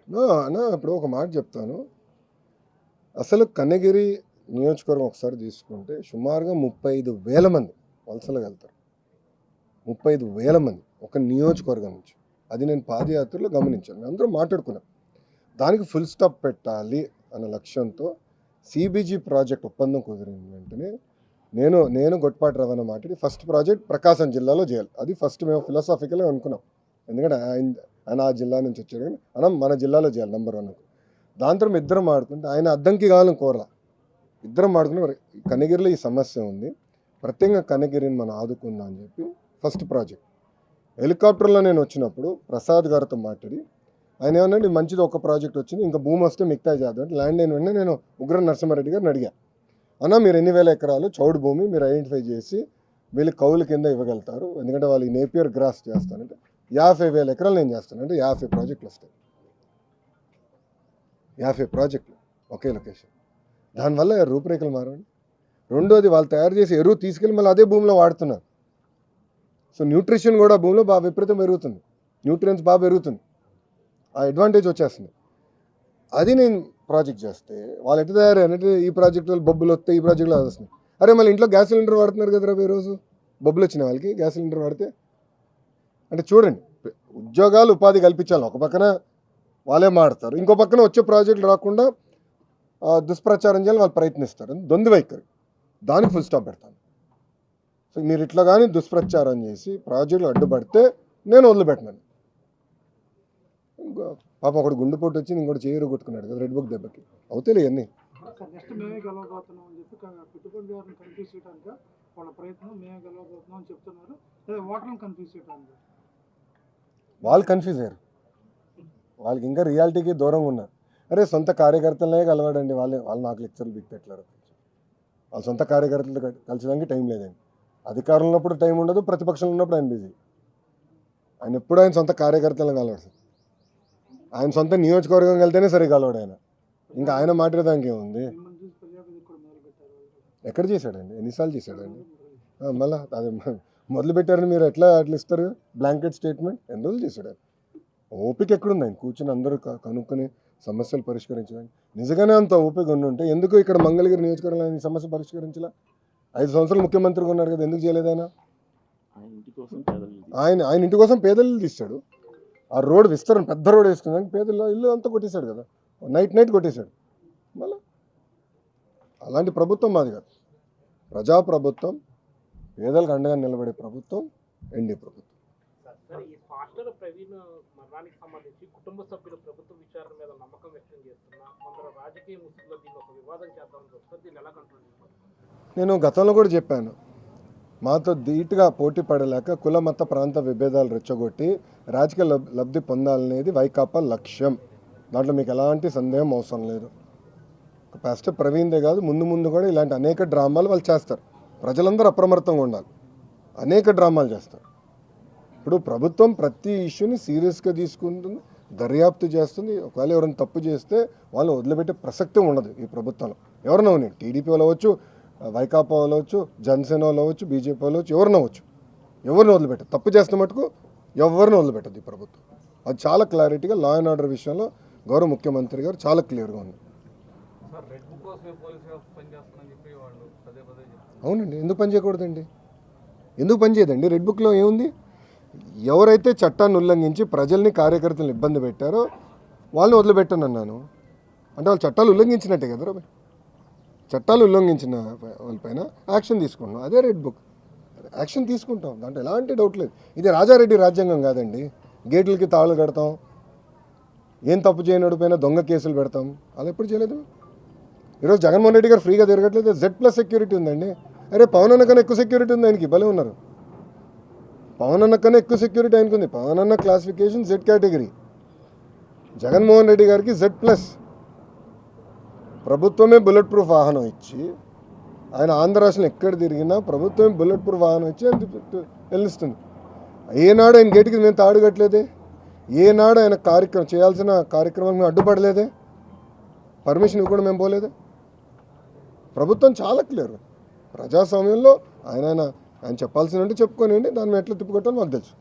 ఇప్పుడు ఒక మాట చెప్తాను. అసలు కన్నగిరి నియోజకవర్గం ఒకసారి తీసుకుంటే సుమారుగా 35,000 మంది వలసలు వెళ్తారు. 35,000 మంది ఒక నియోజకవర్గం నుంచి. అది నేను పాదయాత్రలో గమనించాను. అందరూ మాట్లాడుకున్నాం. దానికి ఫుల్ స్టాప్ పెట్టాలి అన్న లక్ష్యంతో సిబిజీ ప్రాజెక్ట్ ఒప్పందం కుదిరిన వెంటనే నేను గొట్పాటి రవాణా మాట్లాడి ఫస్ట్ ప్రాజెక్ట్ ప్రకాశం జిల్లాలో చేయాలి. అది ఫస్ట్ మేము ఫిలాసాఫికల్గా అనుకున్నాం. ఎందుకంటే ఆయన ఆ జిల్లా నుంచి వచ్చాడు, కానీ మన జిల్లాలో చేయాలి నెంబర్ 1. దాంతో ఇద్దరం ఆడుకుంటే ఆయన అద్దంకి కావాలని కోరలా. ఇద్దరం ఆడుకుని కన్నగిరిలో ఈ సమస్య ఉంది, ప్రత్యేకంగా కన్నగిరిని మనం ఆదుకుందాం అని చెప్పి ఫస్ట్ ప్రాజెక్ట్. హెలికాప్టర్లో నేను వచ్చినప్పుడు ప్రసాద్ గారితో మాట్లాడి ఆయన ఏమన్నా మంచిది ఒక ప్రాజెక్ట్ వచ్చింది, ఇంకా భూమి వస్తే మిగతా చేద్దాం అంటే ల్యాండ్ అయిన వెంటనే నేను ఉగ్ర నరసింహారెడ్డి గారిని అడిగా, అన్న మీరు ఎన్ని వేల ఎకరాలు చౌడు భూమి మీరు ఐడెంటిఫై చేసి వీళ్ళు కౌలు కింద ఇవ్వగలుగుతారు, ఎందుకంటే వాళ్ళు నేపియర్ గ్రాస్ చేస్తానంటే 50,000 ఎకరాలు నేను చేస్తాను అంటే 50 ప్రాజెక్టులు వస్తాయి. 50 ప్రాజెక్టులు ఒకే లొకేషన్. దానివల్ల రూపురేఖలు మారండి. రెండోది వాళ్ళు తయారు చేసి ఎరువు తీసుకెళ్ళి మళ్ళీ అదే భూమిలో వాడుతున్నారు. సో న్యూట్రిషన్ కూడా భూమిలో బాగా విపరీతం పెరుగుతుంది, న్యూట్రియన్స్ బాగా పెరుగుతుంది, ఆ అడ్వాంటేజ్ వచ్చేస్తుంది. అది నేను ప్రాజెక్ట్ చేస్తే వాళ్ళు ఎట్లా తయారంటే ఈ ప్రాజెక్టు వాళ్ళు బొబ్బులు వస్తాయి, ఈ ప్రాజెక్టులో అది వస్తున్నాయి. అరే మళ్ళీ ఇంట్లో గ్యాస్ సిలిండర్ వాడుతున్నారు కదా రేపు రోజు బొబ్బులు వచ్చిన వాళ్ళకి గ్యాస్ సిలిండర్ వాడితే. అంటే చూడండి, ఉద్యోగాలు ఉపాధి కల్పించాలి. ఒక పక్కన వాళ్ళే మాడతారు, ఇంకో పక్కన వచ్చే ప్రాజెక్టులు రాకుండా దుష్ప్రచారం చేయాలి, వాళ్ళు ప్రయత్నిస్తారు. దొంది వైఖరి, దానికి ఫుల్ స్టాప్ పెడతాను. సో మీరు ఇట్లా కానీ దుష్ప్రచారం చేసి ప్రాజెక్టులు అడ్డుపడితే నేను వదిలిపెట్టినాను. పాప ఒకటి గుండెపోటు వచ్చి ఇంకోటి చేరు కొట్టుకున్నాడు కదా రెడ్ బుక్ దెబ్బకి. అవుతాయి ఇవన్నీ. వాళ్ళు కన్ఫ్యూజ్ అయ్యారు, వాళ్ళకి ఇంకా రియాలిటీకి దూరంగా ఉన్నారు. అరే సొంత కార్యకర్తలనే కలవాడండి, వాళ్ళు నాకు లెక్చర్లు బిక్పెట్టారు. వాళ్ళ సొంత కార్యకర్తలు కలిసడానికి టైం లేదండి. అధికారంలో ఉన్నప్పుడు టైం ఉండదు, ప్రతిపక్షంలో ఉన్నప్పుడు ఆయన బిజీ. ఆయన ఎప్పుడు ఆయన సొంత కార్యకర్తలను కలవాడు సార్. ఆయన సొంత నియోజకవర్గం వెళ్తేనే సరిగ్గా కలవాడు ఆయన. ఇంకా ఆయన మాట్లాడడానికి ఏముంది? ఎక్కడ చేశాడండి, ఎన్నిసార్లు చేశాడండి? మళ్ళీ అది మొదలు పెట్టారని మీరు ఎట్లా ఇస్తారు బ్లాంకెట్ స్టేట్మెంట్? ఎన్ని రోజులు చేశాడు? ఓపిక ఎక్కడుంది ఆయన కూర్చొని అందరూ కనుక్కొని సమస్యలు పరిష్కరించడానికి? నిజంగానే అంత ఓపిక ఉంటే ఎందుకు ఇక్కడ మంగళగిరి నియోజకవర్గంలో ఆయన సమస్య పరిష్కరించలా? 5 సంవత్సరాలు ముఖ్యమంత్రిగా ఉన్నారు కదా, ఎందుకు చేయలేదు ఆయన? ఆయన ఇంటి కోసం పేదలు తీస్తాడు. ఆ రోడ్ విస్తరణ పెద్ద రోడ్ వేసుకున్నాక పేదల ఇల్లు అంతా కొట్టేశాడు కదా, నైట్ కొట్టేశాడు. మళ్ళీ అలాంటి ప్రభుత్వం మాది కాదు. ప్రజాప్రభుత్వం, పేదలకు అండగా నిలబడే ప్రభుత్వం ఎన్డీ ప్రభుత్వం. నేను గతంలో కూడా చెప్పాను, మాతో ధీటుగా పోటీ పడలేక కుల మత ప్రాంత విభేదాలు రెచ్చగొట్టి రాజకీయ లబ్ధి పొందాలనేది వైకాపా లక్ష్యం. దాంట్లో మీకు ఎలాంటి సందేహం అవసరం లేదు. ఫస్ట్ ప్రవీణ్దే కాదు, ముందు కూడా ఇలాంటి అనేక డ్రామాలు వాళ్ళు చేస్తారు. ప్రజలందరూ అప్రమత్తంగా ఉండాలి. అనేక డ్రామాలు చేస్తారు. ఇప్పుడు ప్రభుత్వం ప్రతి ఇష్యూని సీరియస్గా తీసుకుంటుంది, దర్యాప్తు చేస్తుంది. ఒకవేళ ఎవరైనా తప్పు చేస్తే వాళ్ళు వదిలిపెట్టే ప్రసక్తి ఉండదు ఈ ప్రభుత్వంలో. ఎవరైనా ఉన్నాయి, టీడీపీ వాళ్ళు అవ్వచ్చు, వైకాపా వాళ్ళు అవ్వచ్చు, జనసేన వాళ్ళు అవ్వచ్చు, బీజేపీ వాళ్ళు అవ్వచ్చు, ఎవరిని అవ్వచ్చు. ఎవరిని వదిలిపెట్టదు, తప్పు చేస్తున్న మటుకు ఎవరిని వదిలిపెట్టదు ఈ ప్రభుత్వం. అది చాలా క్లారిటీగా లా అండ్ ఆర్డర్ విషయంలో గౌరవ ముఖ్యమంత్రి గారు చాలా క్లియర్గా ఉంది. అవునండి, ఎందుకు పని చేయకూడదండి? ఎందుకు పని చేయదండి? రెడ్ బుక్లో ఏముంది? ఎవరైతే చట్టాన్ని ఉల్లంఘించి ప్రజల్ని కార్యకర్తలను ఇబ్బంది పెట్టారో వాళ్ళని వదిలిపెట్టను అన్నాను. అంటే వాళ్ళు చట్టాలు ఉల్లంఘించినట్టే కదా. చట్టాలు ఉల్లంఘించిన వాళ్ళపైన యాక్షన్ తీసుకుంటాం, అదే రెడ్ బుక్. యాక్షన్ తీసుకుంటాం, దాంట్లో ఎలాంటి డౌట్ లేదు. ఇది రాజారెడ్డి రాజ్యాంగం కాదండి. గేట్లకి తాళు కడతాం, ఏం తప్పు చేయనడు పైన దొంగ కేసులు పెడతాం. అలా ఎప్పుడు చేయలేదు. ఈరోజు జగన్మోహన్ రెడ్డి గారు ఫ్రీగా తిరగట్లేదు, Z+ సెక్యూరిటీ ఉందండి. అరే పవన్ అన్న కన్నా ఎక్కువ సెక్యూరిటీ ఉంది ఆయనకి, భలే ఉన్నారు. పవన్ అన్న కన్నా ఎక్కువ సెక్యూరిటీ ఆయనకు ఉంది. పవన్ అన్న classification Z category, Jaganmohan Reddy గారికి Z+. ప్రభుత్వమే బుల్లెట్ ప్రూఫ్ వాహనం ఇచ్చి, ఆయన ఆంధ్ర రాష్ట్రంలో ఎక్కడ తిరిగినా ప్రభుత్వమే బుల్లెట్ ప్రూఫ్ వాహనం ఇచ్చి వెళ్ళిస్తుంది. ఏనాడు ఆయన గేటుకి మేము తాడు కట్టలేదే, ఏనాడు ఆయన చేయాల్సిన కార్యక్రమాలకు మేము అడ్డుపడలేదే, పర్మిషన్ కూడా మేము పోలేదే. ప్రభుత్వం చాలా క్లియర్. ప్రజాస్వామ్యంలో ఆయన చెప్పాల్సినంటే చెప్పుకోనండి, దాన్ని ఎట్లా తిప్పుకొట్టాలో మాకు తెలుసు.